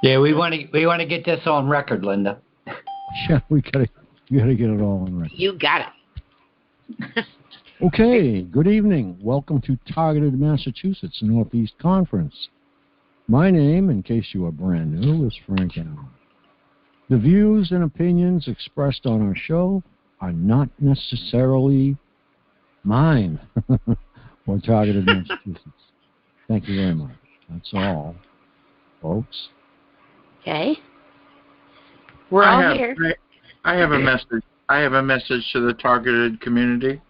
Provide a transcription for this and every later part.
Yeah, we want to get this on record, Linda. Yeah, we gotta get it all on record. You got it. Okay, good evening. Welcome to Targeted Massachusetts Northeast Conference. My name, in case you are brand new, is Frank Allen. The views and opinions expressed on our show are not necessarily mine or Targeted Massachusetts. Thank you very much. That's all, folks. Okay. We're all here. I have a message. I have a message to the targeted community.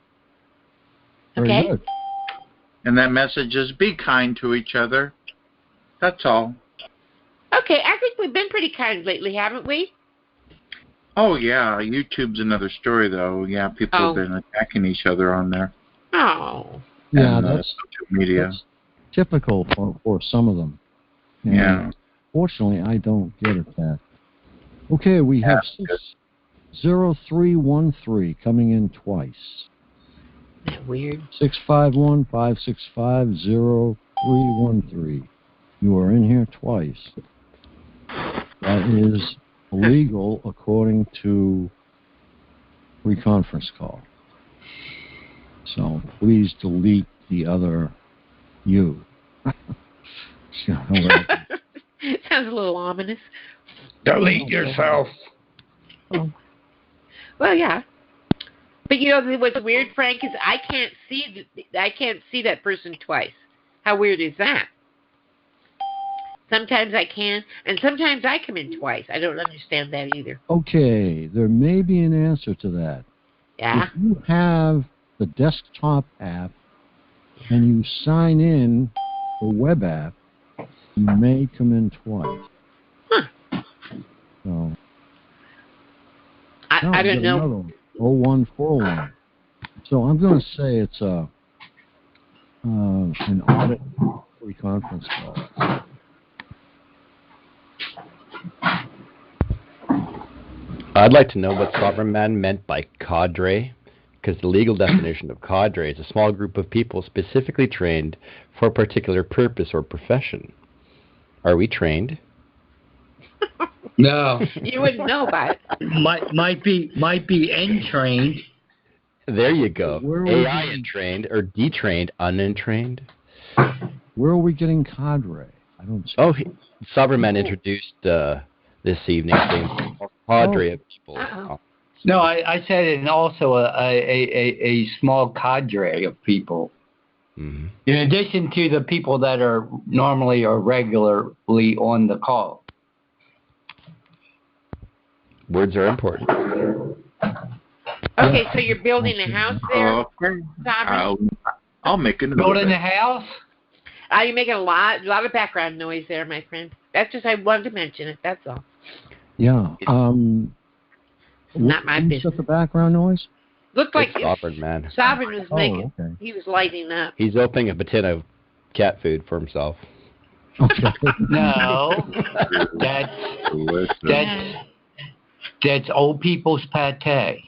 Very good. And that message is be kind to each other. That's all. Okay, I think we've been pretty kind lately, haven't we? Oh, yeah. YouTube's another story, though. Yeah, people have been attacking each other on there. Oh. Yeah, that's social media. That's typical for some of them. And yeah. Fortunately, I don't get attacked. Okay, we have 60313 coming in twice. Isn't that weird? 651-565-0313. You are in here twice. That is illegal according to free conference call. So please delete the other you. Sounds a little ominous. Delete yourself. Oh. Well, yeah. But you know what's weird, Frank, is I can't see that person twice. How weird is that? Sometimes I can, and sometimes I come in twice. I don't understand that either. Okay, there may be an answer to that. Yeah. If you have the desktop app and you sign in the web app, you may come in twice. Huh. So, I don't know. 0141. So I'm going to say it's an audit free conference call. I'd like to know what Sovereign Man meant by cadre, because the legal definition of cadre is a small group of people specifically trained for a particular purpose or profession. Are we trained? No. You wouldn't know about it. Might be entrained. There you go. AI entrained or detrained, unentrained. Where are we getting cadre? I don't see. Oh, Sovereign Man introduced this evening saying cadre of people. Uh-oh. No, I said it also a small cadre of people. Mm-hmm. In addition to the people that are normally or regularly on the call. Words are important. Okay, so you're building a house there? Okay. Sovereign? I'll make it. Building a house? You're making a lot of background noise there, my friend. That's just, I wanted to mention it, that's all. Yeah. Not my business. What's the background noise? Looked like Sovereign Man. Sovereign was making, okay. He was lighting up. He's opening a tin of cat food for himself. Okay. No. That's old people's pate.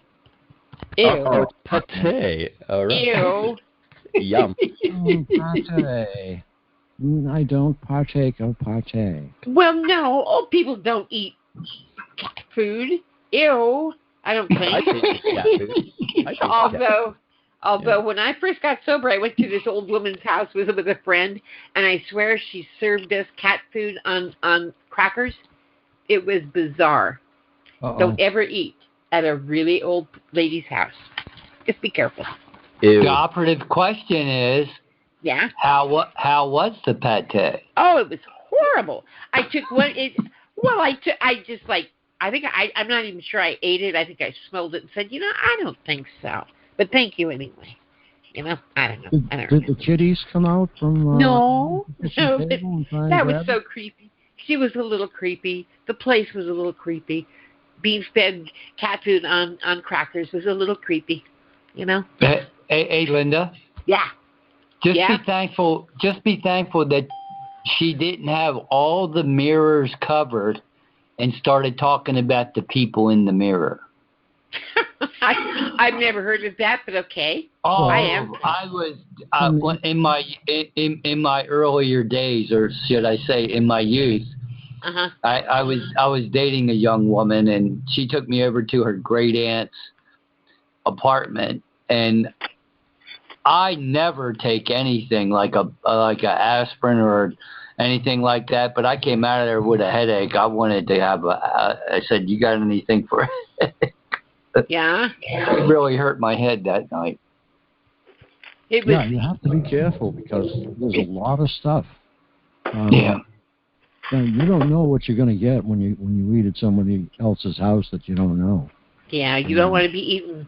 Ew. Oh, pate. All right. Ew. Yum. Pate. I don't partake of pate. Well, no, old people don't eat cat food. Ew. I don't think. I think it's cat food. Although when I first got sober, I went to this old woman's house with a friend, and I swear she served us cat food on crackers. It was bizarre. Uh-oh. Don't ever eat at a really old lady's house. Just be careful. Ew. The operative question is, Yeah. how was the pate? Oh, it was horrible. I took one. I'm not even sure I ate it. I think I smelled it and said, I don't think so. But thank you anyway. I don't know. Did the kitties come out from? No. That was grab so creepy. She was a little creepy. The place was a little creepy. Being fed cat food on crackers was a little creepy. Hey, Linda. Yeah. Be thankful. Just be thankful that she didn't have all the mirrors covered and started talking about the people in the mirror. I've never heard of that, but okay. Oh, I am. I was in my earlier days, or should I say, in my youth. Uh-huh. I was dating a young woman, and she took me over to her great aunt's apartment, and I never take anything like a aspirin or anything like that. But I came out of there with a headache. I wanted to have I said, "You got anything for a headache?" Yeah. It really hurt my head that night. It was, Yeah, you have to be careful because there's a lot of stuff. Yeah. You don't know what you're going to get when you eat at somebody else's house that you don't know. Yeah, you don't want to be eating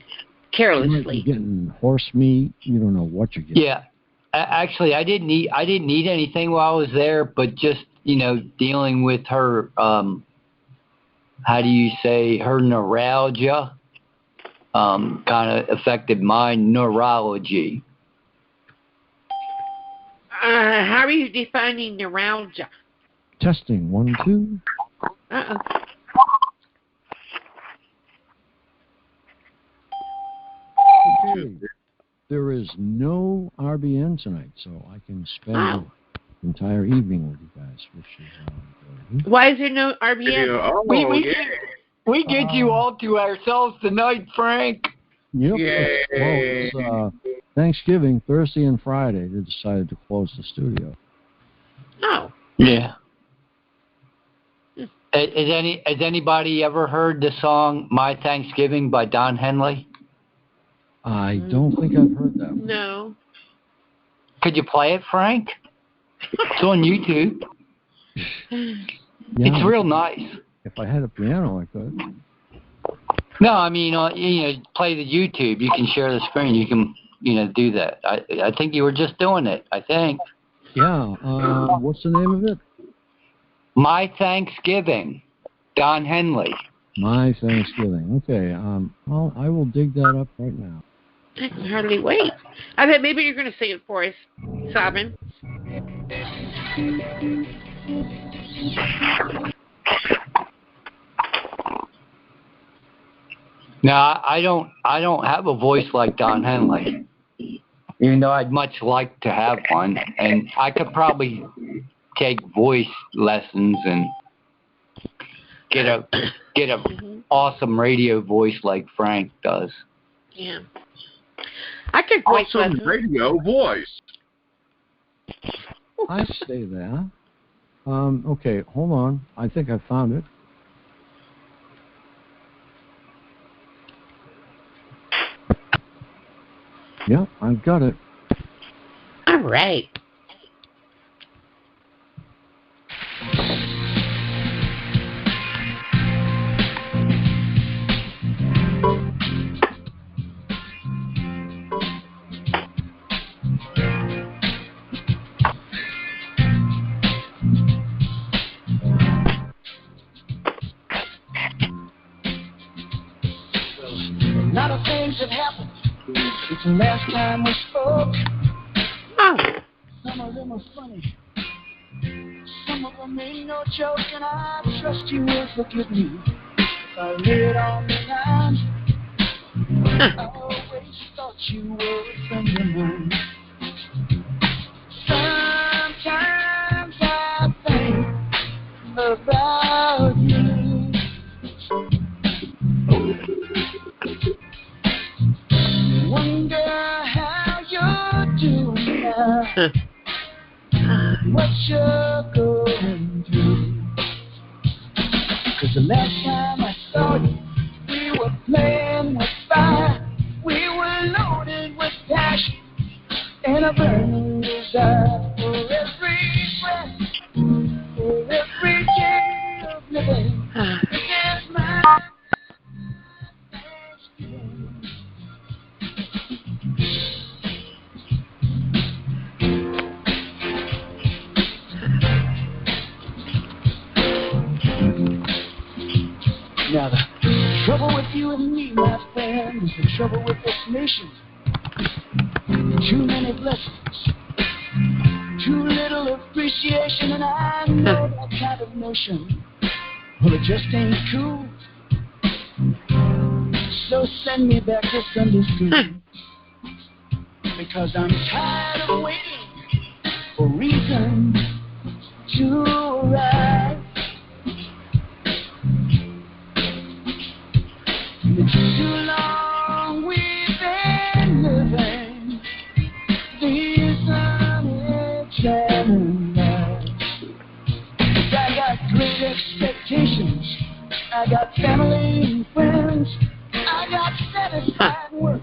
carelessly. You might be getting horse meat. You don't know what you're getting. Yeah. Actually, I didn't eat anything while I was there, but just, dealing with her, how do you say, her neuralgia, kind of affected my neurology. How are you defining neuralgia? Testing 1, 2. Uh-oh. Okay. There is no RBN tonight, so I can spend the entire evening with you guys, which is Why is there no RBN? Oh, We get you all to ourselves tonight, Frank. Yep. Yay. Well, it's Thanksgiving, Thursday and Friday. They decided to close the studio. Oh. Yeah. Has anybody ever heard the song "My Thanksgiving" by Don Henley? I don't think I've heard that one. No. Could you play it, Frank? It's on YouTube. Yeah, It's real nice. If I had a piano, I could. No, I mean, play the YouTube. You can share the screen. You can, do that. I think you were just doing it. I think. Yeah. What's the name of it? My Thanksgiving, Don Henley. My Thanksgiving. Okay. Well, I will dig that up right now. I can hardly wait. I thought maybe you're going to sing it for us, Sovereign. No, I don't have a voice like Don Henley. Even though I'd much like to have one, and I could probably take voice lessons and get a awesome radio voice like Frank does. Yeah. I could voice Awesome lessons. radio voice. I say that. Okay, hold on. I think I found it. Yeah, I've got it. All right. A lot of things have happened since the last time we spoke. Oh. Some of them are funny. Some of them ain't no joke, and I trust you will forgive me if I lay it on the line. I always thought you were a friend of mine. Sometimes I think about you. Wonder how you're doing now. What you're going through. 'Cause the last time I saw you, we were playing with fire. We were loaded with passion and a burning desire for every breath, for every day of living. It's my Thanksgiving. Now the trouble with you and me, my friend, is the trouble with this nation. Too many blessings, too little appreciation, and I know that kind of notion. Well, it just ain't cool. So send me back to Sunday school. Because I'm tired of waiting for reason to arrive. running lights. I got great expectations. I got family and friends. I got satisfied work.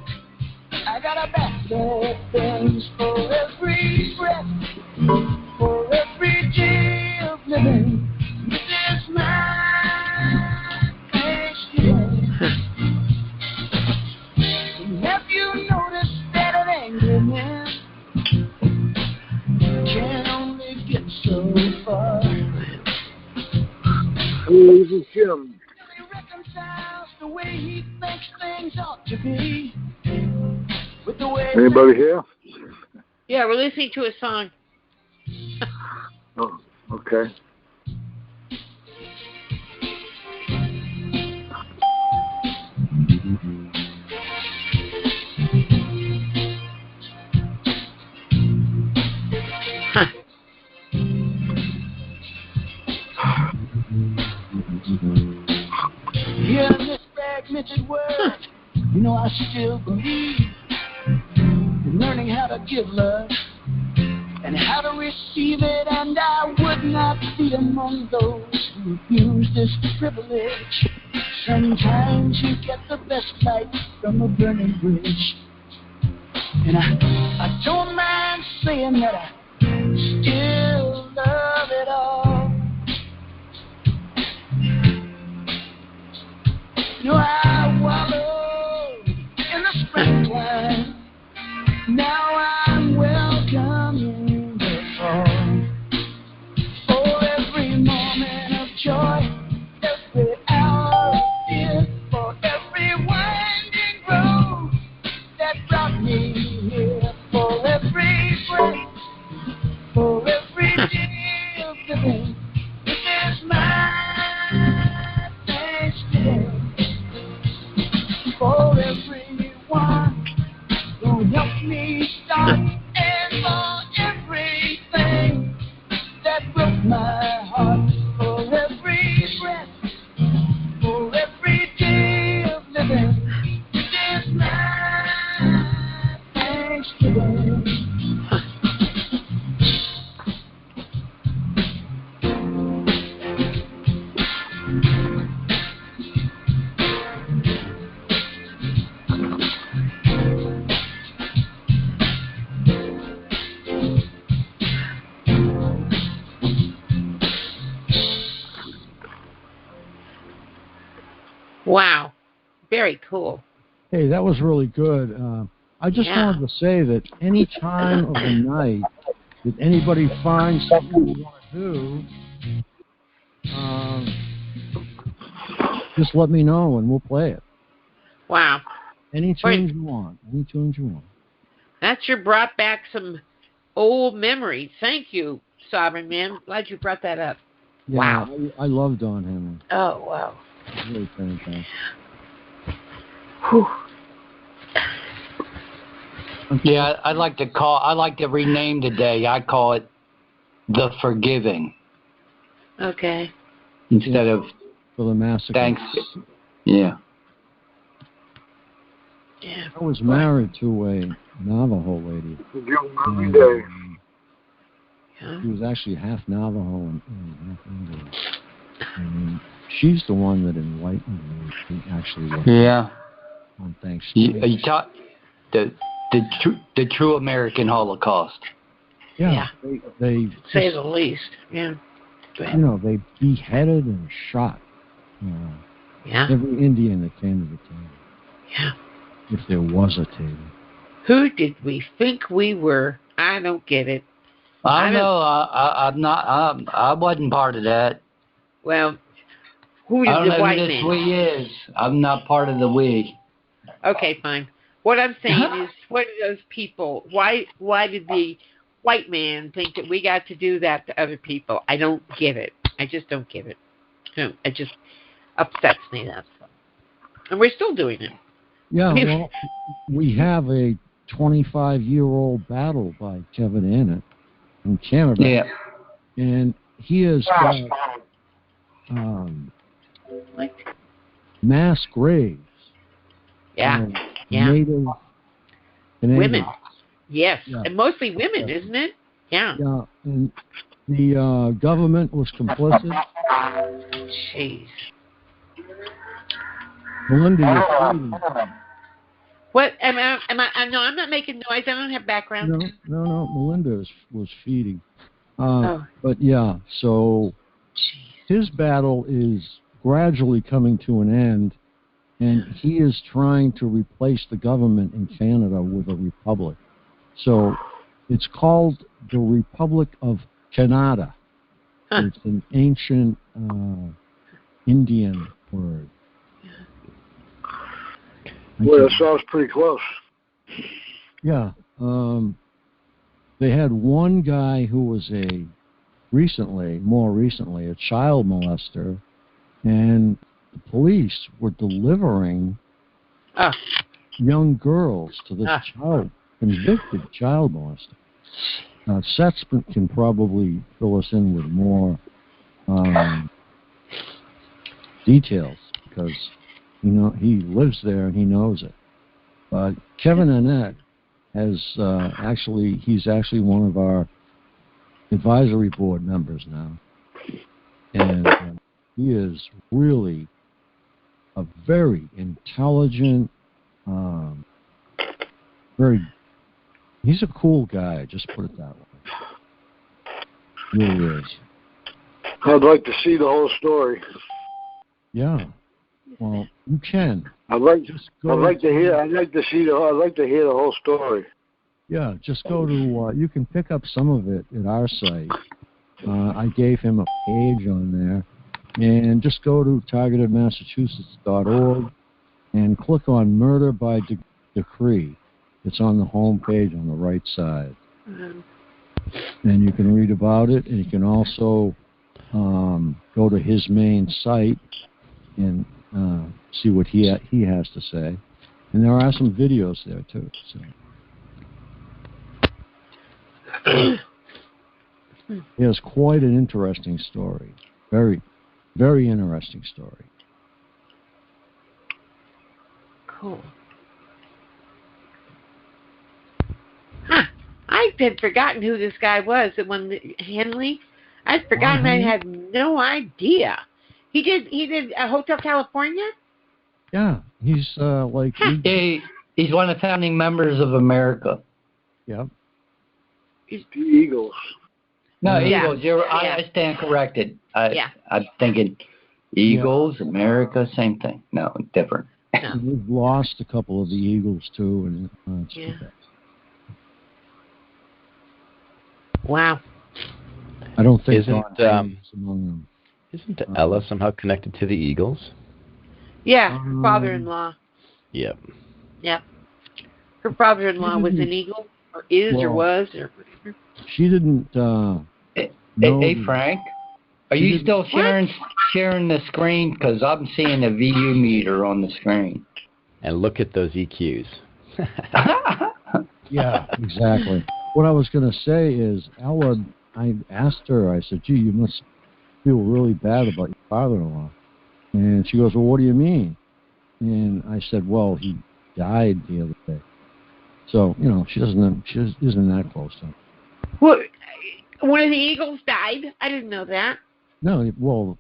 I got a basket of things for every breath, for every day of living. This is my Thanksgiving. Have you noticed that an angry man can only get so far? Hey, this is Jim. He reconciles the way he thinks things ought to be with the way. Anybody here? Yeah, we're listening to a song. Oh, okay. Here in this fragmented world, you know I still believe in learning how to give love and how to receive it, and I would not be among those who abuse this privilege. Sometimes you get the best light from a burning bridge, and I don't mind saying that I still love it all. You know, I wallowed in the springtime. Now I'm welcoming the fall. Oh, every moment of joy, every hour of fear, for every winding road that brought me here, for every breath, for every day of living. This is my Thanksgiving. For everyone who helped me start, and for everything that broke my heart, for every breath, for every day of living. This is my Thanksgiving. Wow. Very cool. Hey, that was really good. I just wanted to say that any time of the night that anybody finds something you want to do, just let me know and we'll play it. Wow. Any tunes you want. Any tunes you want. That sure brought back some old memories. Thank you, Sovereign Man. Glad you brought that up. Yeah, Wow. I love Don Henley. Oh, wow. Really fantastic. Whew. Yeah, I'd like to rename today. I call it The Forgiving. Okay. Instead of for the massacre. Thanks. Yeah. Yeah. I was married to a Navajo lady. Every day. She was actually half Navajo and half Indian. And she's the one that enlightened me to actually look on Thanksgiving. You taught the true American Holocaust. Yeah. They say the least. Yeah. You know, they beheaded and shot every Indian that came to the table. Yeah. If there was a table. Who did we think we were? I don't get it. I know. I'm not. I wasn't part of that. Well, who is the white man? I don't know who this we is. I'm not part of the we. Okay, fine. What I'm saying is, what are those people? Why did the white man think that we got to do that to other people? I don't get it. I just don't get it. It just upsets me. That's all. And we're still doing it. Yeah, well, we have a 25-year-old battle by Kevin Annett in Canada. Yeah. And he has got mass graves. Yeah. Native Canadians. Women. Yes. Yeah. And mostly women, isn't it? Yeah. Yeah, and the government was complicit. Jeez. Melinda, you're feeding. What am I? No, I'm not making noise. I don't have background. No. Melinda was feeding. But yeah, so his battle is gradually coming to an end, and he is trying to replace the government in Canada with a republic. So it's called the Republic of Canada. Huh. It's an ancient Indian word. Well, that sounds pretty close. Yeah. They had one guy who was more recently, a child molester, and the police were delivering young girls to this convicted child molester. Seth can probably fill us in with more details because he lives there and he knows it. But Kevin Annette he's actually one of our advisory board members now, and he is really a very intelligent, he's a cool guy, just put it that way. He really is. I'd like to see the whole story. Yeah. Well, you can. I'd like to hear the whole story. Yeah, just go to. You can pick up some of it at our site. I gave him a page on there, and just go to targetedmassachusetts.org and click on Murder by Decree. It's on the home page on the right side, and you can read about it. And you can also go to his main site and see what he has to say, and there are some videos there too. So. He has quite an interesting story. Very, very interesting story. Cool. Huh. I had forgotten who this guy was. The one Henley. I'd forgotten. I had no idea. He did Hotel California? Yeah. He's he's one of the founding members of America. Yep. The Eagles. No, Eagles. I stand corrected. I'm thinking Eagles, America, same thing. No, different. No. We've lost a couple of the Eagles too, and wow. I don't think isn't among them. Isn't Ella somehow connected to the Eagles? Yeah, her father-in-law. Yep. Yep. Her father-in-law was an Eagle, or was, or whatever. She didn't. Hey, Frank, are you still sharing the screen? Because I'm seeing a VU meter on the screen. And look at those EQs. Yeah, exactly. What I was going to say is, Ella, I asked her, I said, gee, you must feel really bad about your father-in-law. And she goes, well, what do you mean? And I said, well, he died the other day. So, she isn't that close to him. What? One of the Eagles died? I didn't know that. No, well,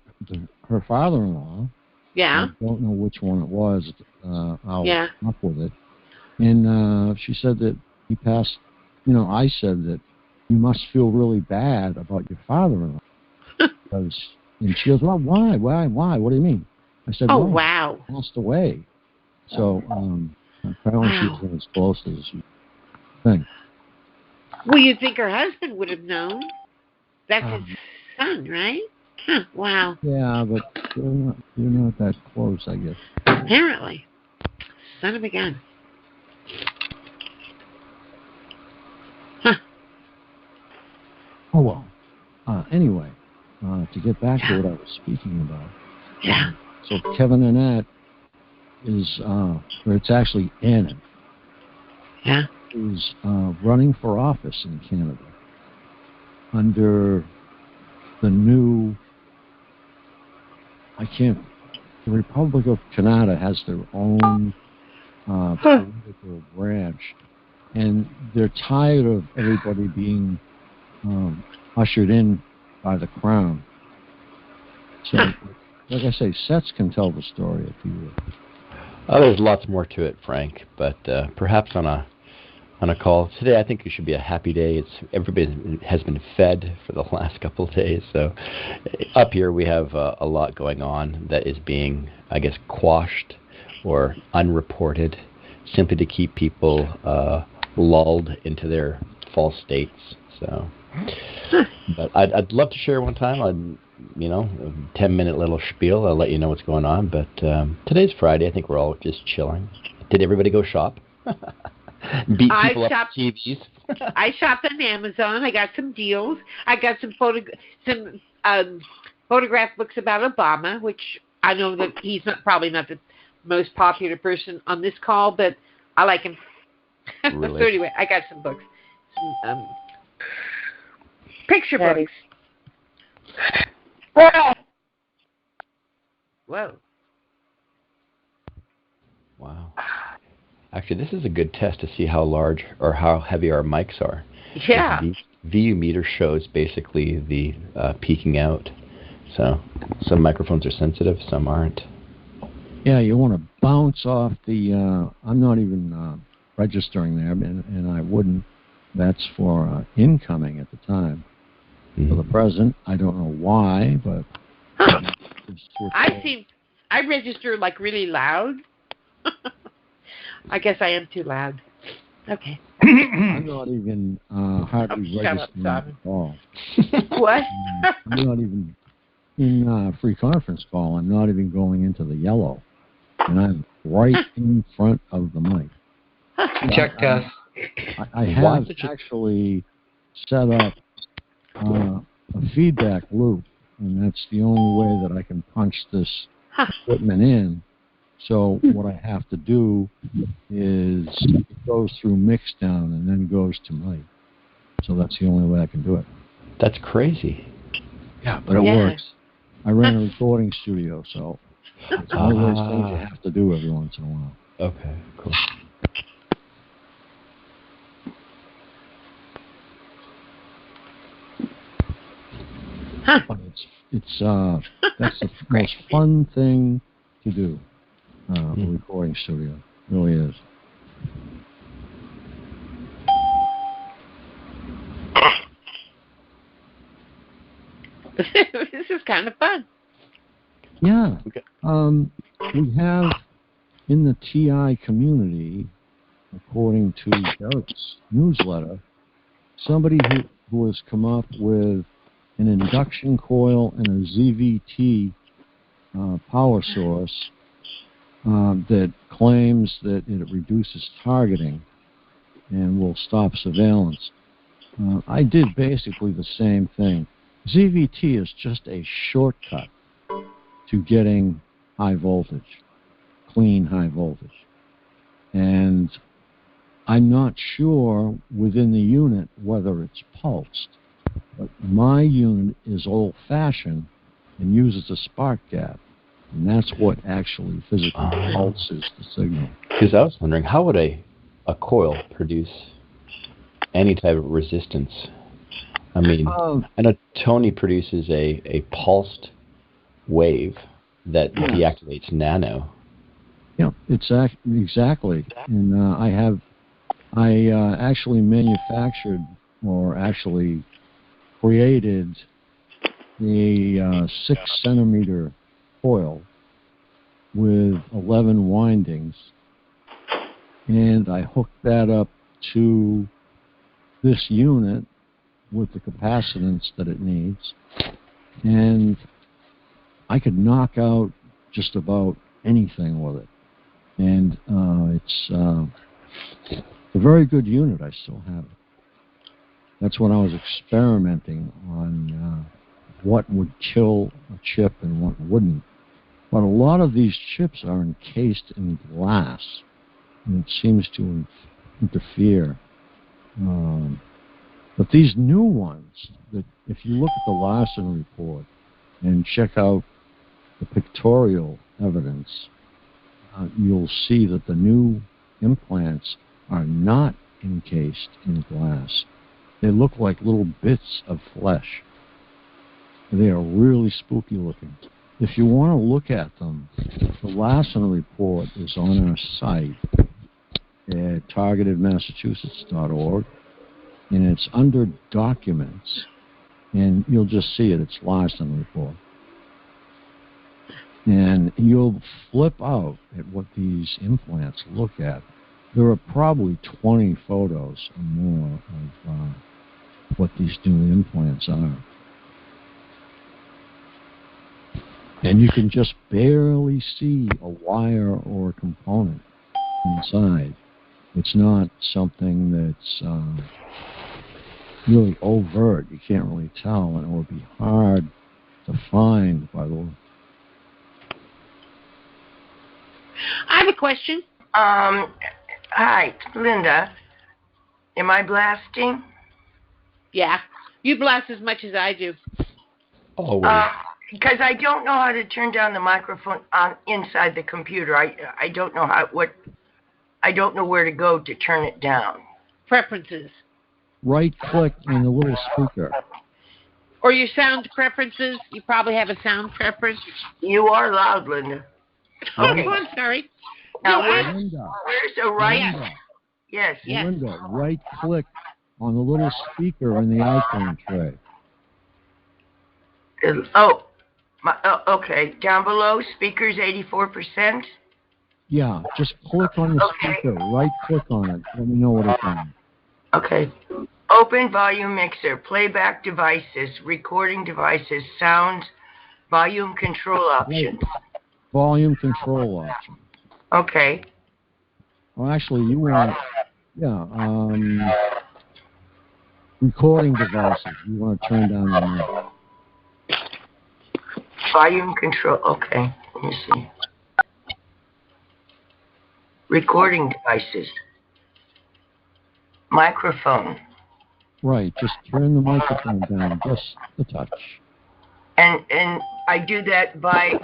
her father-in-law. Yeah. I don't know which one it was. I'll come up with it. And she said that he passed. I said that you must feel really bad about your father-in-law. And she goes, well, why? What do you mean? I said, wow. He passed away. So apparently she wasn't as close as you think. Well, you'd think her husband would have known. That's his son, right? Huh, wow. Yeah, but you're not that close, I guess. Apparently. Son of a gun. Huh. Oh, well. Anyway, to get back to what I was speaking about. Yeah. So Kevin Annette is, or it's actually Annan. Yeah. Is running for office in Canada under the new, the Republic of Canada has their own political branch, and they're tired of everybody being ushered in by the crown. So, like I say, sets can tell the story if you will. There's lots more to it, Frank, but perhaps on a call today. I think it should be a happy day. Everybody has been fed for the last couple of days, so up here we have a lot going on that is being, I guess, quashed or unreported, simply to keep people lulled into their false states. So, but I'd love to share one time. A 10-minute little spiel. I'll let you know what's going on. But today's Friday. I think we're all just chilling. Did everybody go shop? Beat people up with TVs. I shopped on Amazon. I got some deals. I got some photograph books about Obama, which I know that he's probably not the most popular person on this call, but I like him. Really? So anyway, I got some books, some picture books. Whoa. Wow. Actually, this is a good test to see how large or how heavy our mics are. Yeah. The VU meter shows basically the peaking out. So some microphones are sensitive, some aren't. Yeah, you want to bounce off the, I'm not even registering there, and I wouldn't. That's for incoming at the time. Mm-hmm. For the present, I don't know why, but... I register like really loud. I guess I am too loud. Okay. I'm not even hardly registering at all. What? I'm not even in free conference call. I'm not even going into the yellow. And I'm right in front of the mic. Check test. I have actually set up a feedback loop, and that's the only way that I can punch this equipment in. So what I have to do is it goes through mixdown and then goes to mic. So that's the only way I can do it. That's crazy. Yeah, but it works. I ran a recording studio, so it's one of those things you have to do every once in a while. Okay, cool. But it's that's the most fun thing to do. A recording studio. It really is. This is kind of fun. Yeah. We have in the TI community, according to Derek's newsletter, somebody who has come up with an induction coil and a ZVT power source that claims that it reduces targeting and will stop surveillance. I did basically the same thing. ZVT is just a shortcut to getting high voltage, clean high voltage. And I'm not sure within the unit whether it's pulsed, but my unit is old-fashioned and uses a spark gap. And that's what actually physically pulses the signal. Because I was wondering, how would a coil produce any type of resistance? I mean, I know Tony produces a pulsed wave that deactivates nano. Yeah, exactly. And I actually manufactured or actually created a 6-centimeter coil with 11 windings, and I hooked that up to this unit with the capacitance that it needs, and I could knock out just about anything with it. And it's a very good unit. I still have it. That's when I was experimenting on what would kill a chip and what wouldn't. But a lot of these chips are encased in glass, and it seems to interfere. But these new ones, that if you look at the Larson report and check out the pictorial evidence, you'll see that the new implants are not encased in glass. They look like little bits of flesh. They are really spooky looking. If you want to look at them, the Lassen report is on our site at targetedmassachusetts.org, and it's under Documents, and you'll just see it. It's Lassen report. And you'll flip out at what these implants look at. There are probably 20 photos or more of what these new implants are. And you can just barely see a wire or a component inside. It's not something that's really overt. You can't really tell, and it would be hard to find by the... I have a question. Hi, Linda. Am I blasting? Yeah. You blast as much as I do. Always. Because I don't know how to turn down the microphone on inside the computer. I don't know I don't know where to go to turn it down. Preferences. Right-click on the little speaker. Or your sound preferences. You probably have a sound preference. You are loud, Linda. Okay. Oh, I'm sorry. Now, Linda. where's the right? Linda. Yes. Linda, right-click on the little speaker in the iPhone tray. Okay. Down below, speakers 84%. Yeah, just click on the speaker. Right-click on it. Let me know what it's on. Okay. Open volume mixer, playback devices, recording devices, sound, volume control options. Volume control option. Okay. Well, actually, you want, recording devices. You want to turn down the mic. Volume control. Okay. Let me see. Recording devices. Microphone. Right. Just turn the microphone down just a touch. And I do that by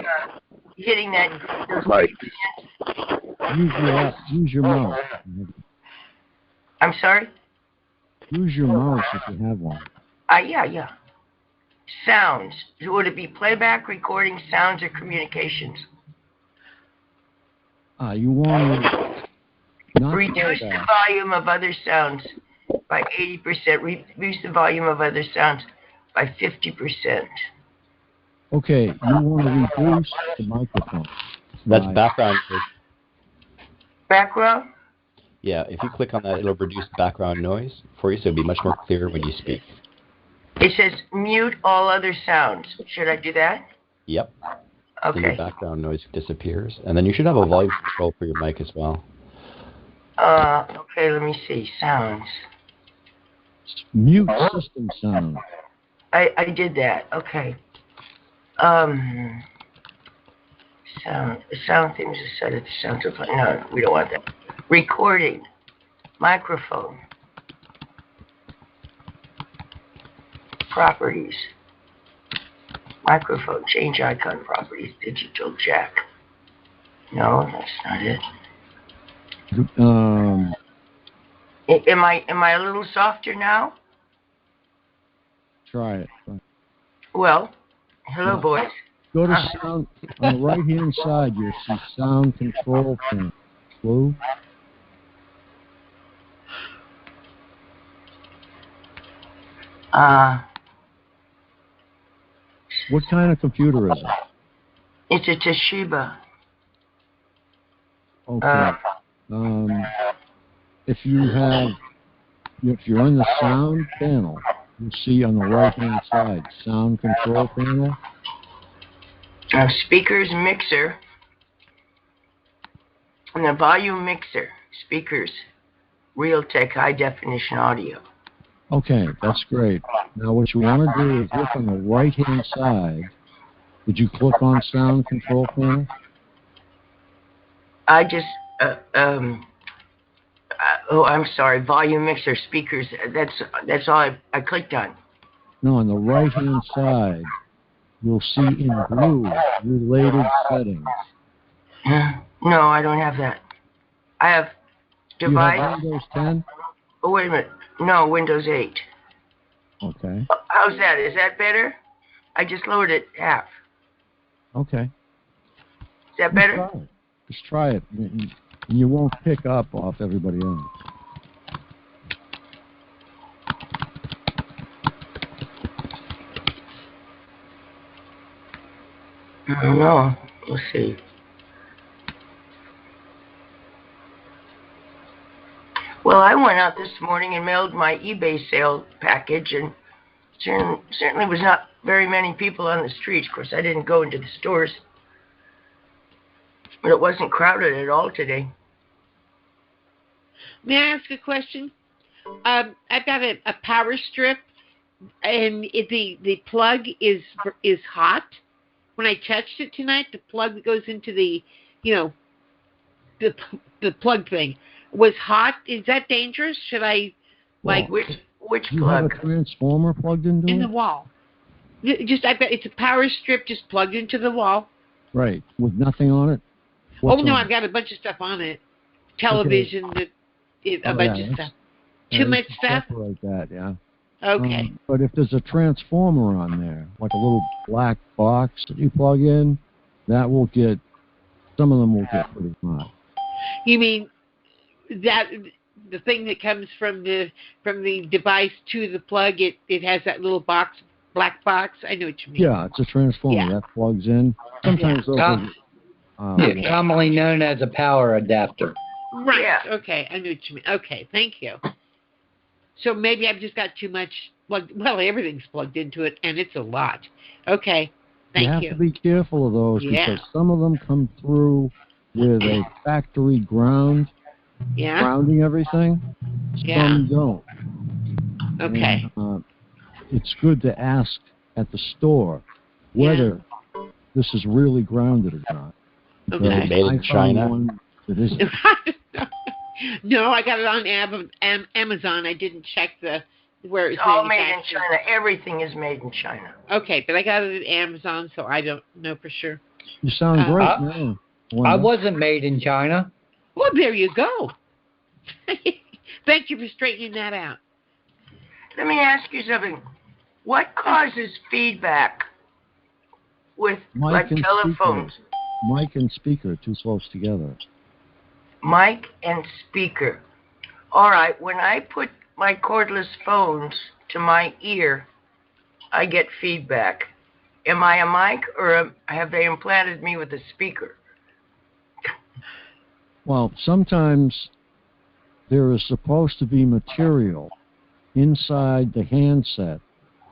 hitting that. Right. Use your mouse. I'm sorry? Use your mouse if you have one. Yeah. Sounds. Would it be playback, recording, sounds, or communications? You want to not reduce the playback. volume of other sounds by 80%. Reduce the volume of other sounds by 50%. Okay, you want to reduce the microphone. That's background. Background? Yeah, if you click on that, it'll reduce background noise for you, so it'll be much more clear when you speak. It says mute all other sounds. Should I do that? Yep. Okay. Then your background noise disappears. And then you should have a volume control for your mic as well. Okay, let me see. Sounds. Mute system sound. I did that. Okay. Sound things are set at the sounds of... No, we don't want that. Recording. Microphone. Properties. Microphone. Change icon properties. Digital jack. No, that's not it. Am I a little softer now? Try it. Well, hello, boys. Go to sound. On the right-hand side, you'll see sound control panel. Blue. What kind of computer is it? It's a Toshiba. Okay. If you're in the sound panel, you'll see on the right-hand side, sound control panel. Speakers mixer. And the volume mixer. Speakers. Realtek high definition audio. Okay, that's great. Now what you want to do is look on the right-hand side. Did you click on sound control panel? I just, I'm sorry, volume mixer, speakers, that's all I clicked on. No, on the right-hand side, you'll see in blue, related settings. No, I don't have that. I have device. You have Windows 10? Oh, wait a minute. No, Windows 8. Okay. How's that? Is that better? I just lowered it half. Okay. Is that better? Just try it. And you won't pick up off everybody else. I don't know. We'll see. Well, I went out this morning and mailed my eBay sale package, and certainly was not very many people on the streets. Of course, I didn't go into the stores, but it wasn't crowded at all today. May I ask a question? I've got a power strip, and the plug is hot. When I touched it tonight, the plug that goes into the plug thing was hot. Is that dangerous? Should I which you plug? have a transformer plugged into in it? the wall? I bet it's a power strip just plugged into the wall. Right, with nothing on it. I've got a bunch of stuff on it. Television, a bunch of stuff. Too much stuff. Separate that, yeah. Okay. But if there's a transformer on there, like a little black box that you plug in, that will get. Some of them will get pretty hot. You mean that the thing that comes from the device to the plug? It has that little box, black box. I know what you mean. Yeah, it's a transformer that plugs in. Sometimes those. Commonly known as a power adapter. Right. Yeah. Okay, I know what you mean. Okay, thank you. So maybe I've just got too much. Well, everything's plugged into it, and it's a lot. Okay, thank you. You have to be careful of those because some of them come through with a factory ground, grounding everything. Some don't. Okay. And, it's good to ask at the store whether this is really grounded or not. Okay. Made in China? No, I got it on Amazon. I didn't check where it's all made in China. Everything is made in China. Okay, but I got it at Amazon, so I don't know for sure. You sound great now. I wasn't made in China. Well, there you go. Thank you for straightening that out. Let me ask you something. What causes feedback with telephones? Mic and speaker too close together. Mic and speaker. All right, when I put my cordless phones to my ear, I get feedback. Am I a mic or have they implanted me with a speaker? Well, sometimes there is supposed to be material inside the handset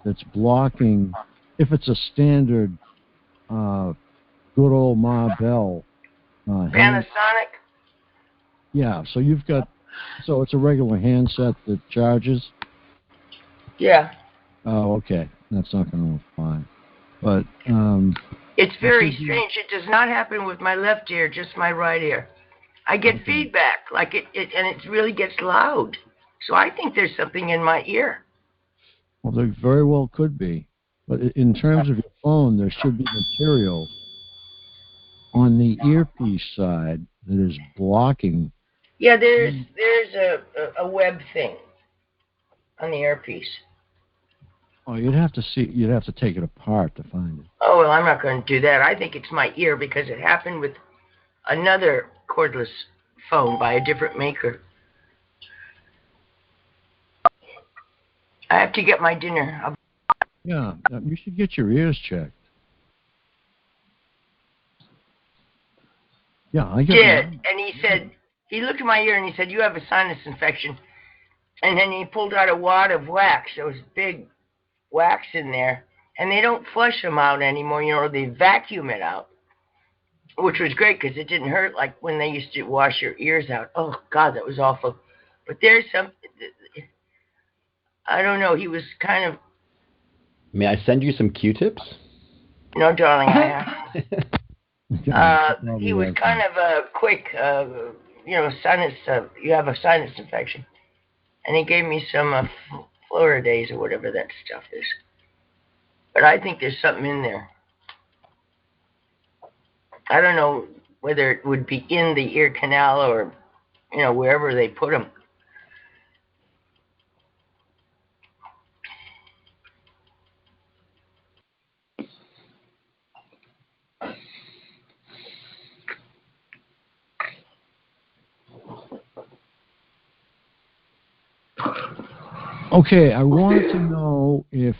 that's blocking, if it's a standard good old Ma Bell Panasonic? Yeah, so it's a regular handset that charges? Yeah. Oh, okay. That's not going to work fine. But it's very strange. It does not happen with my left ear, just my right ear. I get feedback, like and it really gets loud. So I think there's something in my ear. Well, there very well could be. But in terms of your phone, there should be material on the earpiece side that is blocking. Yeah, there's a web thing on the earpiece. Oh, you'd have to take it apart to find it. Oh, well, I'm not going to do that. I think it's my ear because it happened with another cordless phone by a different maker. I have to get my dinner. Yeah, you should get your ears checked. Yeah, I did, and he said, he looked at my ear and he said, you have a sinus infection. And then he pulled out a wad of wax. There was big wax in there. And they don't flush them out anymore, they vacuum it out. Which was great because it didn't hurt like when they used to wash your ears out. Oh, God, that was awful. But there's some, I don't know, he was kind of... May I send you some Q-tips? No, darling, I have. He was kind of a quick, sinus, you have a sinus infection. And he gave me some Floradays or whatever that stuff is. But I think there's something in there. I don't know whether it would be in the ear canal or, wherever they put them. Okay, I wanted to know if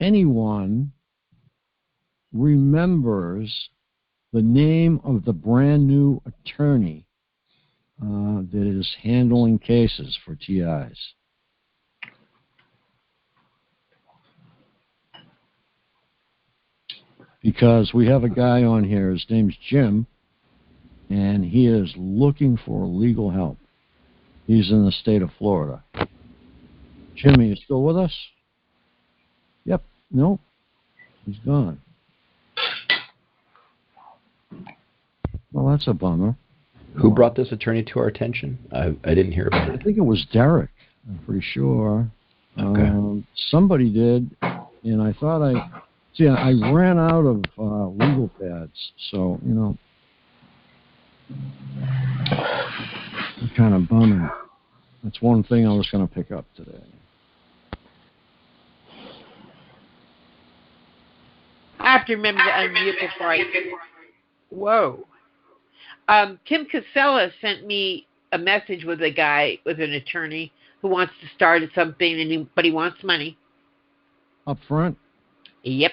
anyone remembers the name of the brand new attorney that is handling cases for TIs. Because we have a guy on here, his name's Jim, and he is looking for legal help. He's in the state of Florida. Jimmy, you still with us? Yep. Nope. He's gone. Well, that's a bummer. Who brought this attorney to our attention? I didn't hear about I it. think it was Derek. I'm pretty sure. Okay. Somebody did, and I thought I ran out of legal pads, so, you know, it's kind of bumming. That's one thing I was going to pick up today. I have to remember to unmute before I... Whoa. Tim Casella sent me a message with a guy, with an attorney who wants to start something, but he wants money. Up front? Yep.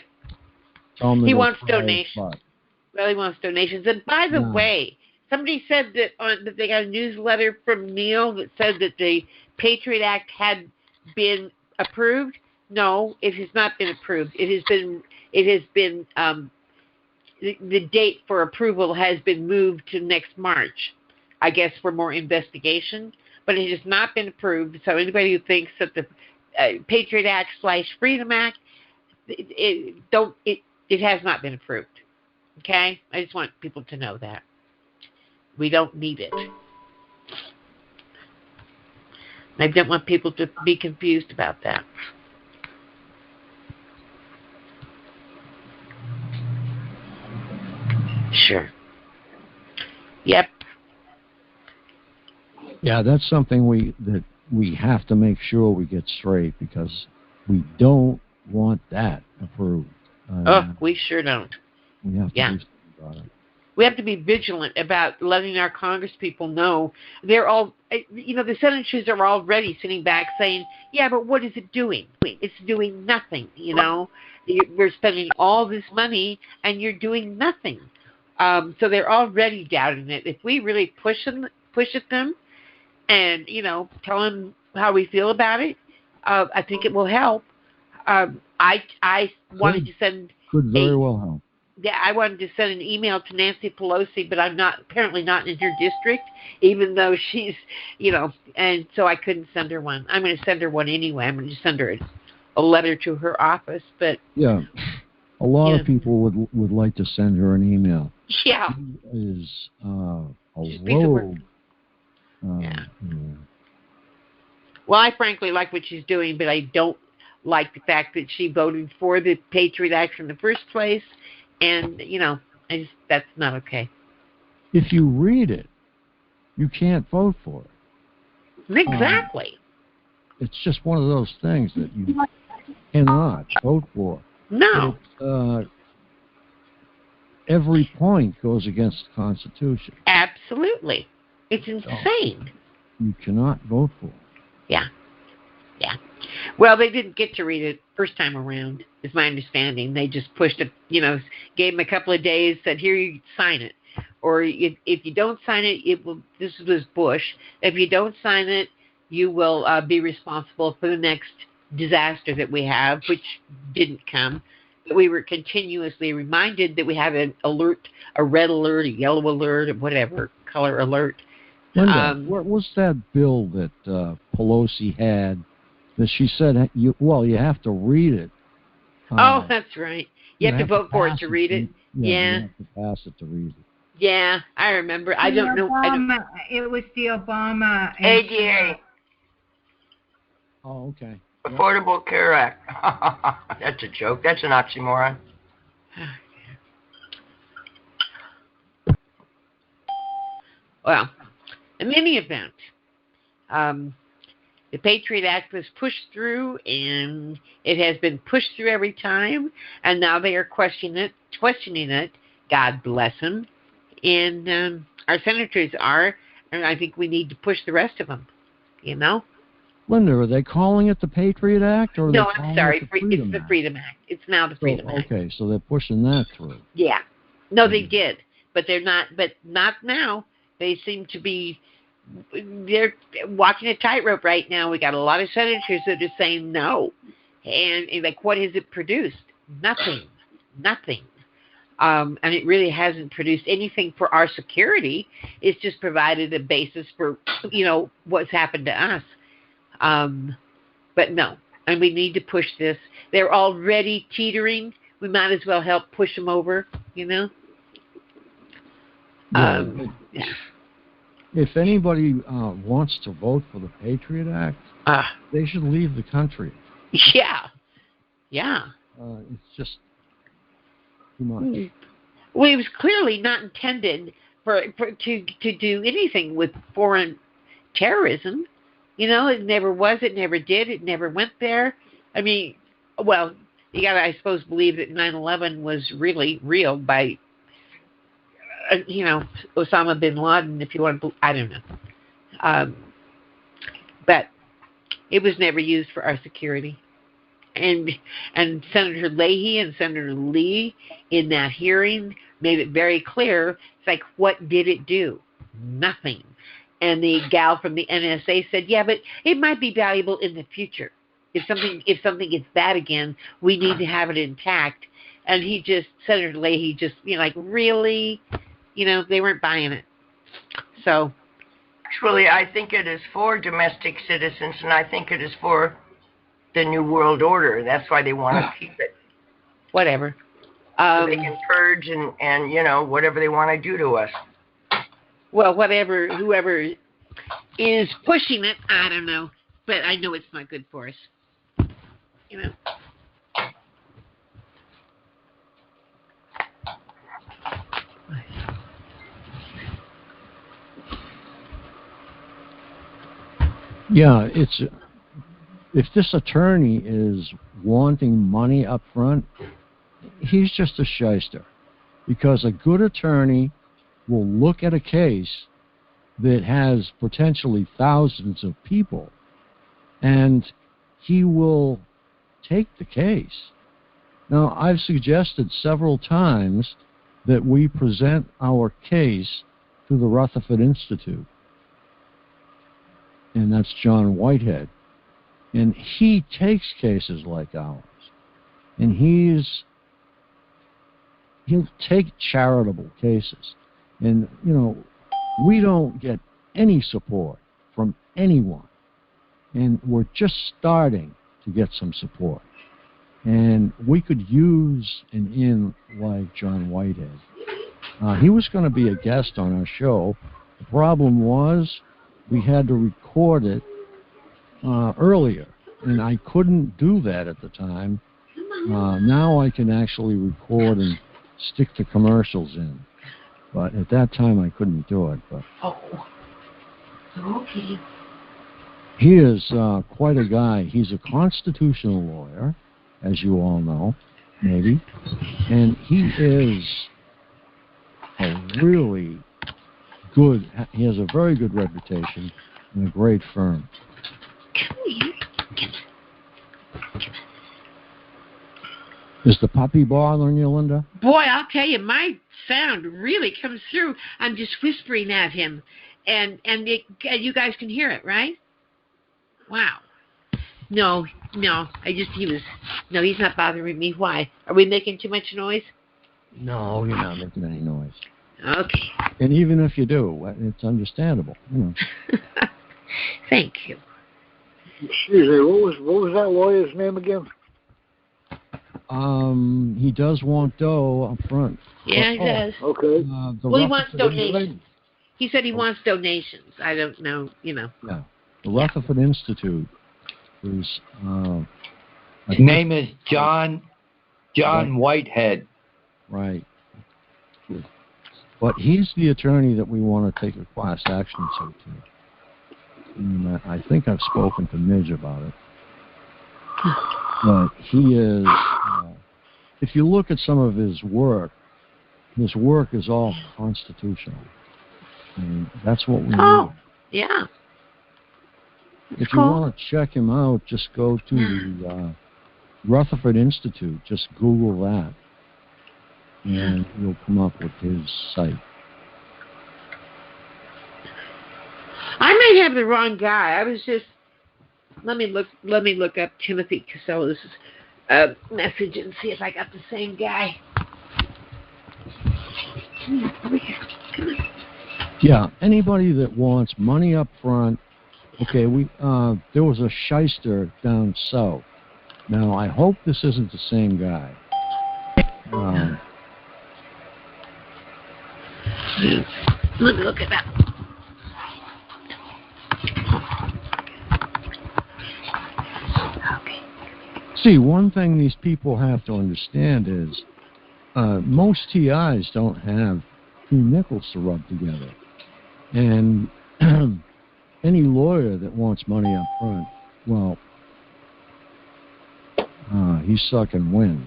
He wants donations. Well, he wants donations. And by the way, somebody said that that they got a newsletter from Neil that said that the Patriot Act had been approved. No, it has not been approved. It has been the date for approval has been moved to next March, I guess, for more investigation. But it has not been approved. So anybody who thinks that the Patriot Act / Freedom Act, it has not been approved. Okay? I just want people to know that. We don't need it. I don't want people to be confused about that. Sure. Yep. Yeah, that's something we have to make sure we get straight, because we don't want that approved. We sure don't. We have to do something about it. We have to be vigilant about letting our congresspeople know. They're all, the senators are already sitting back saying, yeah, but what is it doing? It's doing nothing, We're spending all this money and you're doing nothing. So they're already doubting it. If we really push at them and, tell them how we feel about it, I think it will help. I wanted to send... Could very well help. Yeah, I wanted to send an email to Nancy Pelosi, but I'm apparently not in her district, even though she's, and so I couldn't send her one. I'm going to send her one anyway. I'm going to send her a letter to her office, but... Yeah, a lot of people would like to send her an email. Yeah. She is a rogue. Yeah. Well, I frankly like what she's doing, but I don't like the fact that she voted for the Patriot Act in the first place, and, that's not okay. If you read it, you can't vote for it. Exactly. It's just one of those things that you cannot vote for. No. Every point goes against the Constitution. Absolutely. It's insane. You cannot vote for it. Yeah. Yeah. Well, they didn't get to read it first time around, is my understanding. They just pushed it, gave them a couple of days, said, here, you sign it. Or if you don't sign it, this was Bush. If you don't sign it, you will be responsible for the next disaster that we have, which didn't come. But we were continuously reminded that we have an alert, a red alert, a yellow alert, or whatever, color alert. Linda, what was that bill that Pelosi had that she said, you have to read it? That's right. You have to vote for it to read it. Yeah. You have to pass it to read it. Yeah, I remember. I don't know. It was the Obama ADA. Oh, okay. Affordable Care Act. That's a joke. That's an oxymoron. Well, in any event, the Patriot Act was pushed through, and it has been pushed through every time, and now they are questioning it. God bless them. And our senators are, and I think we need to push the rest of them, Linda, are they calling it the Patriot Act? Or No, are they I'm calling sorry. it the Freedom It's the Act? Freedom Act. It's now the Freedom Act. Okay, so they're pushing that through. Yeah. No, they did, but they're not. But not now. They seem to be. They're walking a tightrope right now. We got a lot of senators that are saying no, and like, what has it produced? Nothing. And it really hasn't produced anything for our security. It's just provided a basis for, what's happened to us. But no, and we need to push this. They're already teetering. We might as well help push them over, Yeah, yeah. If anybody wants to vote for the Patriot Act, they should leave the country. Yeah. It's just too much. Well, it was clearly not intended to do anything with foreign terrorism. It never was. It never did. It never went there. I mean, well, you got to, I suppose, believe that 9/11 was really real by, Osama bin Laden, if you want to, I don't know. But it was never used for our security. And Senator Leahy and Senator Lee in that hearing made it very clear. It's like, what did it do? Nothing. And the gal from the NSA said, yeah, but it might be valuable in the future. If something gets bad again, we need to have it intact. And Senator Leahy just, really? They weren't buying it. So. Actually, I think it is for domestic citizens, and I think it is for the New World Order. That's why they want to keep it. Whatever. So they can purge and whatever they want to do to us. Well, whoever is pushing it, I don't know. But I know it's not good for us. Yeah, if this attorney is wanting money up front, he's just a shyster. Because a good attorney will look at a case that has potentially thousands of people, and he will take the case. Now, I've suggested several times that we present our case to the Rutherford Institute, and that's John Whitehead. And he takes cases like ours, and he'll take charitable cases. And, we don't get any support from anyone. And we're just starting to get some support. And we could use an in like John Whitehead. He was going to be a guest on our show. The problem was we had to record it earlier, and I couldn't do that at the time. Now I can actually record and stick the commercials in. But at that time, I couldn't do it. But okay. He is quite a guy. He's a constitutional lawyer, as you all know, maybe. And he is a really good, he has a very good reputation and a great firm. Is the puppy bothering you, Linda? Boy, I'll tell you, my sound really comes through. I'm just whispering at him, and you guys can hear it, right? Wow. No, he's not bothering me. Why? Are we making too much noise? No, you're not making any noise. Okay. And even if you do, it's understandable. Thank you. Excuse me, what was that lawyer's name again? He does want dough up front. Yeah, he does. Okay. Well, he wants donations. He said he wants donations. I don't know, Yeah. The Rutherford Institute is... His name is John Whitehead. Right. But he's the attorney that we want to take a class action suit to. And I think I've spoken to Midge about it. But he is... if you look at some of his work is all constitutional. And that's what we need. Yeah. If you want to check him out, just go to the Rutherford Institute. Just Google that, and you'll come up with his site. I might have the wrong guy. I was just let me look up Timothy Casella's message and see if I got the same guy. Come here. Yeah, anybody that wants money up front. Okay, there was a shyster down south. Now, I hope this isn't the same guy. Let me look at that. Okay. See, one thing these people have to understand is most TIs don't have two nickels to rub together. And any lawyer that wants money up front, well, he's sucking wind.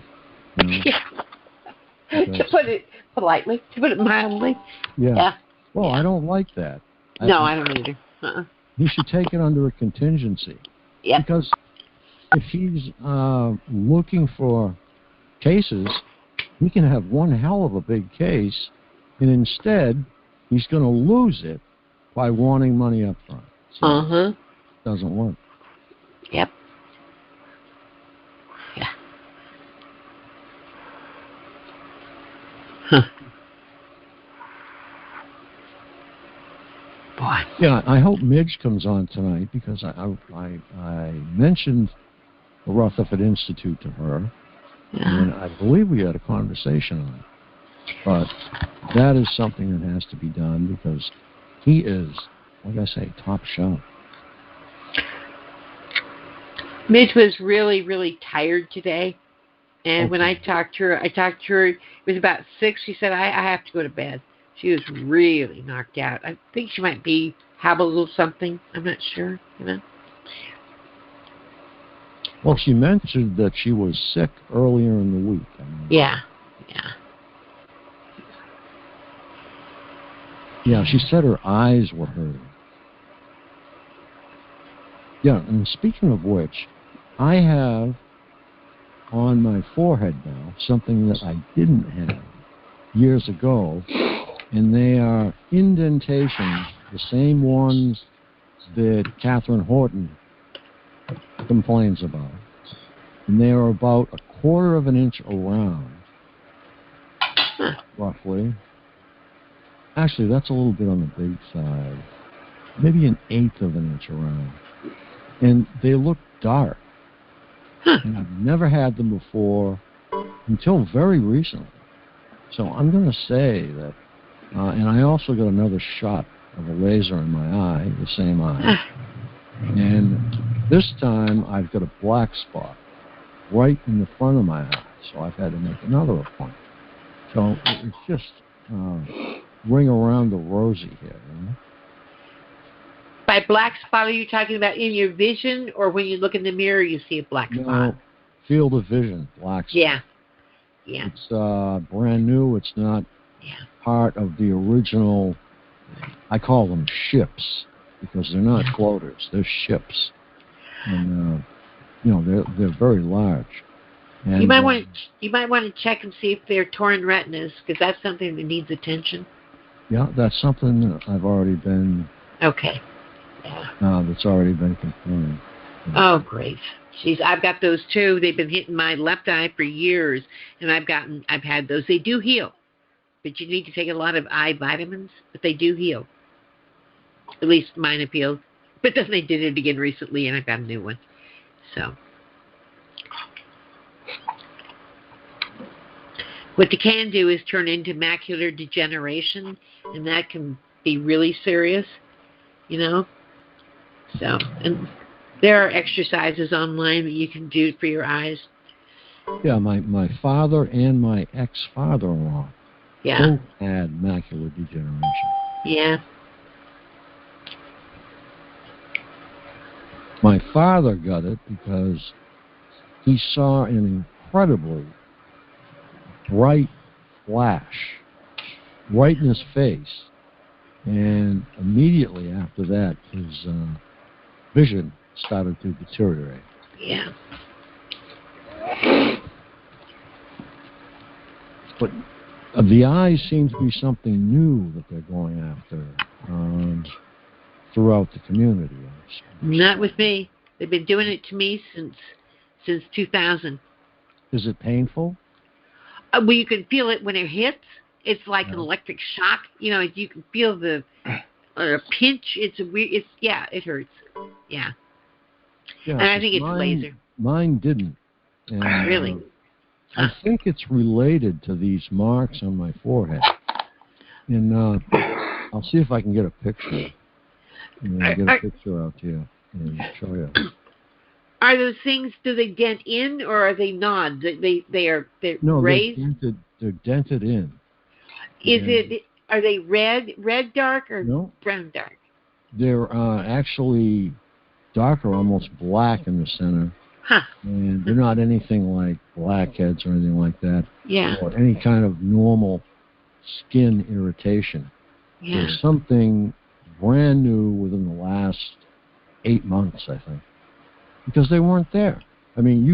You know? Yeah. To put it politely, to put it mildly. Yeah. Well, I don't like that. No, I don't either. He should take it under a contingency. Yeah. Because if he's looking for cases, he can have one hell of a big case, and instead, he's going to lose it by wanting money up front. So it doesn't work. Yep. Yeah. Huh. Boy. Yeah, I hope Midge comes on tonight because I mentioned the Rutherford Institute to her, and I believe we had a conversation on it. But that is something that has to be done because he is, like I say, top shelf. Midge was really, really tired today. And when I talked to her, it was about 6. She said, I have to go to bed. She was really knocked out. I think she might have a little something. I'm not sure, you know. Well, she mentioned that she was sick earlier in the week. Yeah. Yeah, she said her eyes were hurting. Yeah, and speaking of which, I have on my forehead now something that I didn't have years ago, and they are indentations, the same ones that Catherine Horton complains about. And they are about 1/4 of an inch around, roughly. Actually, that's a little bit on the big side. Maybe 1/8 of an inch around. And they look dark. And I've never had them before until very recently. So I'm going to say that, and I also got another shot of a laser in my eye, the same eye. And this time I've got a black spot right in the front of my eye. So I've had to make another appointment. So it's just ring around the rosy here, you know? By black spot, are you talking about in your vision, or when you look in the mirror, you see a black spot? Field of vision, black spot. Yeah. It's brand new. It's not part of the original. I call them ships because they're not floaters. They're ships, and they're very large. And, you might want to check and see if they're torn retinas because that's something that needs attention. Yeah, that's something that I've already been. Okay. That's already been confirmed. Oh, great. Jeez, I've got those too. They've been hitting my left eye for years, and I've had those. They do heal, but you need to take a lot of eye vitamins, but they do heal. At least mine have healed. But then they did it again recently, and I got a new one. So, what they can do is turn into macular degeneration, and that can be really serious, you know. So, and there are exercises online that you can do for your eyes. Yeah, my father and my ex-father-in-law both had macular degeneration. Yeah. My father got it because he saw an incredibly bright flash right in his face, and immediately after that, vision started to deteriorate. Yeah. But the eyes seem to be something new that they're going after throughout the community. Not with me. They've been doing it to me since 2000. Is it painful? Well, you can feel it when it hits. It's like an electric shock. You know, you can feel the pinch. It's a weird. It hurts. Yeah. And I think it's laser. Mine didn't. And, really? I think it's related to these marks on my forehead. And I'll see if I can get a picture. And get a picture out to you and show you. Are those things, do they dent in or are they not? They're raised? No, they're dented in. Are they red dark or brown dark? They're actually darker, almost black in the center. Huh. And they're not anything like blackheads or anything like that. Yeah. Or any kind of normal skin irritation. Yeah. There's something brand new within the last 8 months, I think. Because they weren't there. I mean,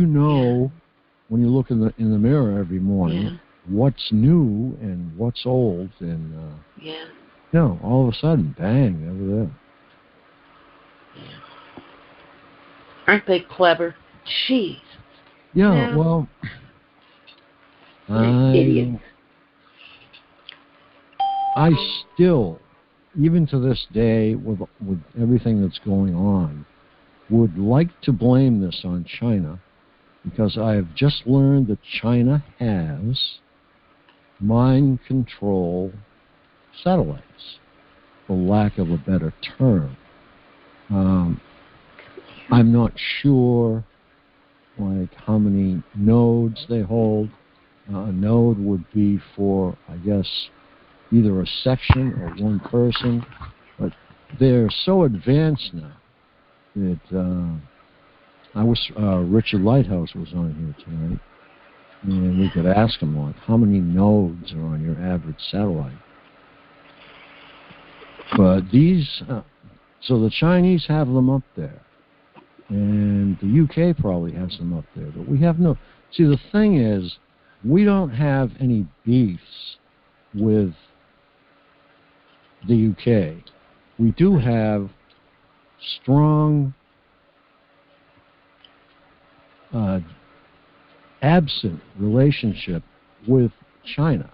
when you look in the mirror every morning, what's new and what's old, and all of a sudden, bang, they were there. Aren't they clever? Jeez. Yeah, well, I still, even to this day, with everything that's going on, would like to blame this on China, because I have just learned that China has mind control satellites, for lack of a better term. I'm not sure how many nodes they hold. A node would be for, I guess, either a section or one person, but they're so advanced now that Richard Lighthouse was on here tonight, and we could ask him, how many nodes are on your average satellite? But so the Chinese have them up there, and the UK probably has them up there, but we have no. See, the thing is, we don't have any beefs with the UK. We do have strong, absent relationship with China.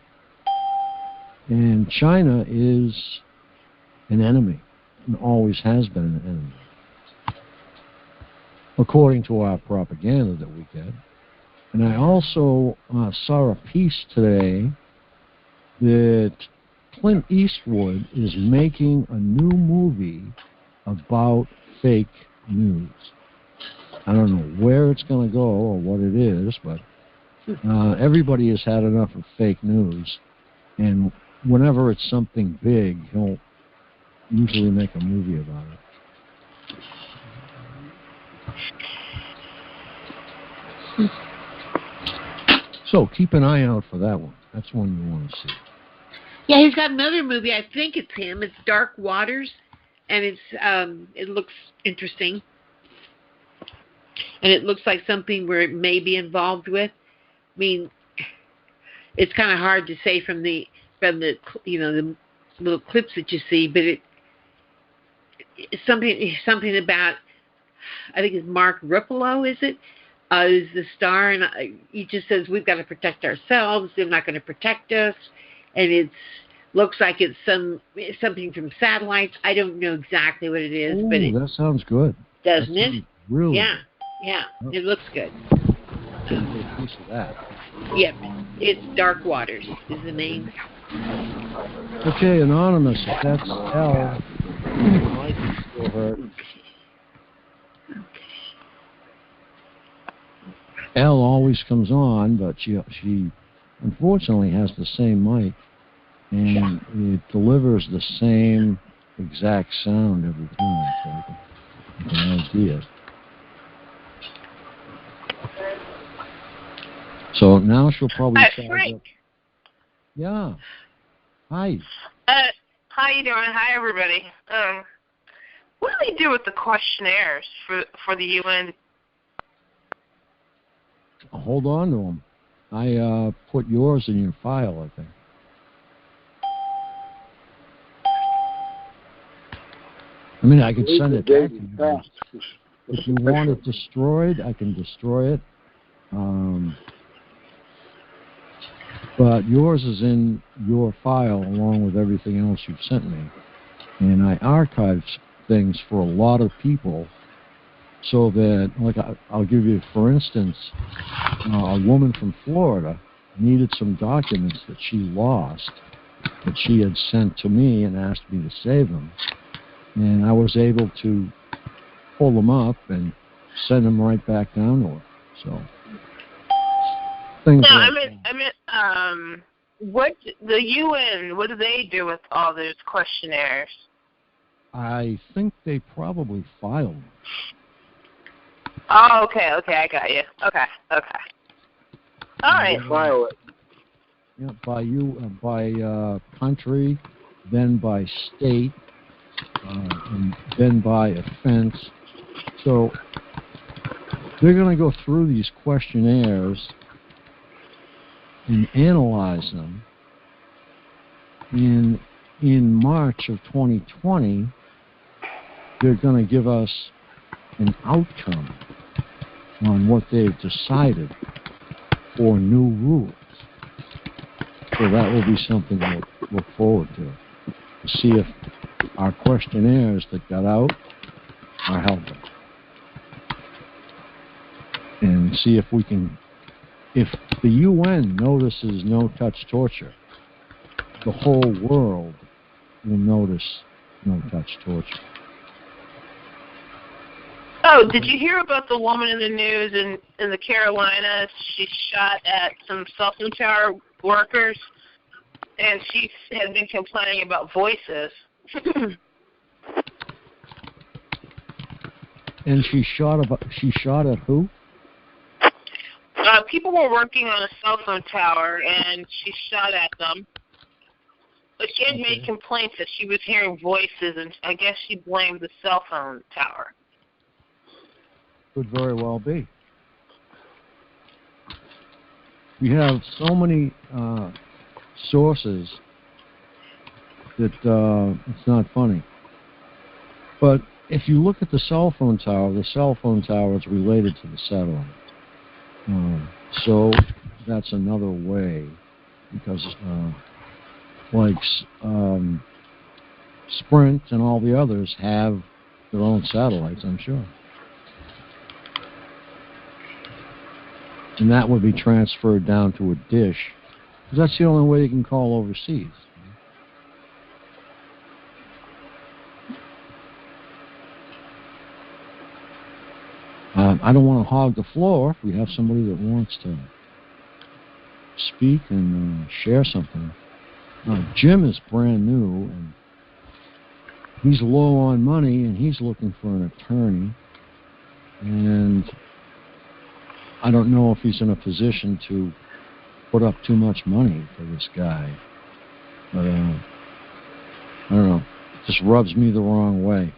And China is an enemy, and always has been an enemy, according to our propaganda that we get. And I also saw a piece today that Clint Eastwood is making a new movie about fake news. I don't know where it's going to go or what it is, but everybody has had enough of fake news, and whenever it's something big, he'll usually make a movie about it. So keep an eye out for that one. That's one you want to see. Yeah, he's got another movie. I think it's him. It's Dark Waters, and it looks interesting, and it looks like something where it may be involved with. I mean, it's kind of hard to say from the the little clips that you see, but it's something about, I think it's Mark Ruffalo, is it? Is the star, and he just says we've got to protect ourselves. They're not going to protect us, and it looks like it's something from satellites. I don't know exactly what it is, but that sounds good, doesn't it? Really? Yeah, it looks good. A piece of that. Yep, it's Dark Waters is the name. Okay, Anonymous, if that's L, mic is still hurt. Elle always comes on, but she unfortunately has the same mic, and it delivers the same exact sound every time, so I can idea. So now she'll probably Frank. Yeah. Hi. How you doing? Hi, everybody. What do they do with the questionnaires for the UN? Hold on to them. I put yours in your file, I think. I mean, I could send it back to you. If you want it destroyed, I can destroy it. But yours is in your file along with everything else you've sent me. And I archive things for a lot of people so that, like, I'll give you, for instance, a woman from Florida needed some documents that she lost that she had sent to me and asked me to save them. And I was able to pull them up and send them right back down to her. So, things like that. What the UN? What do they do with all those questionnaires? I think they probably file them. Oh, okay, I got you. Okay. All right. File it. Yeah, by country, then by state, and then by offense. So they're going to go through these questionnaires and analyze them. In March of 2020, they're going to give us an outcome on what they've decided for new rules. So that will be something we'll look forward to see if our questionnaires that got out are helping. And see if we can, if the UN notices no-touch torture, the whole world will notice no-touch torture. Oh, did you hear about the woman in the news in the Carolinas? She shot at some cell phone tower workers, and she has been complaining about voices. And she shot at who? People were working on a cell phone tower, and she shot at them. But she had made complaints that she was hearing voices, and I guess she blamed the cell phone tower. Could very well be. We have so many sources that it's not funny. But if you look at the cell phone tower is related to the satellite. So that's another way, because Sprint and all the others have their own satellites, I'm sure. And that would be transferred down to a dish, because that's the only way you can call overseas. I don't want to hog the floor. If we have somebody that wants to speak and share something. Jim is brand new, and he's low on money, and he's looking for an attorney. And I don't know if he's in a position to put up too much money for this guy. But I don't know. It just rubs me the wrong way.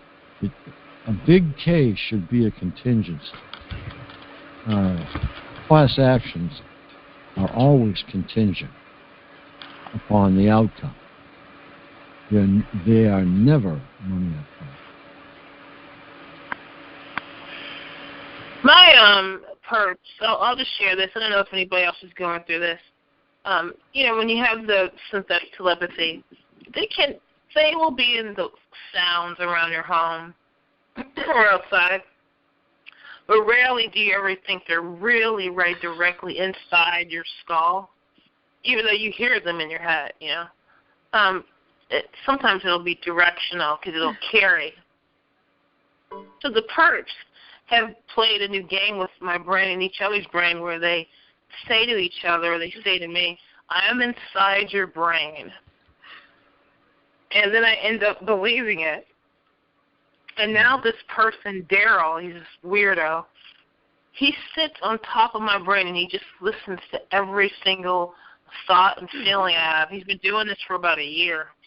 A big case should be a contingency. Class actions are always contingent upon the outcome. They are never money up front. My perps, I'll just share this. I don't know if anybody else is going through this. When you have the synthetic telepathy, they will be in the sounds around your home or outside. But rarely do you ever think they're really right directly inside your skull, even though you hear them in your head, sometimes it'll be directional because it'll carry. So the perps have played a new game with my brain and each other's brain where they say to each other, or they say to me, I am inside your brain. And then I end up believing it. And now this person, Daryl, he's this weirdo, he sits on top of my brain and he just listens to every single thought and feeling I have. He's been doing this for about a year.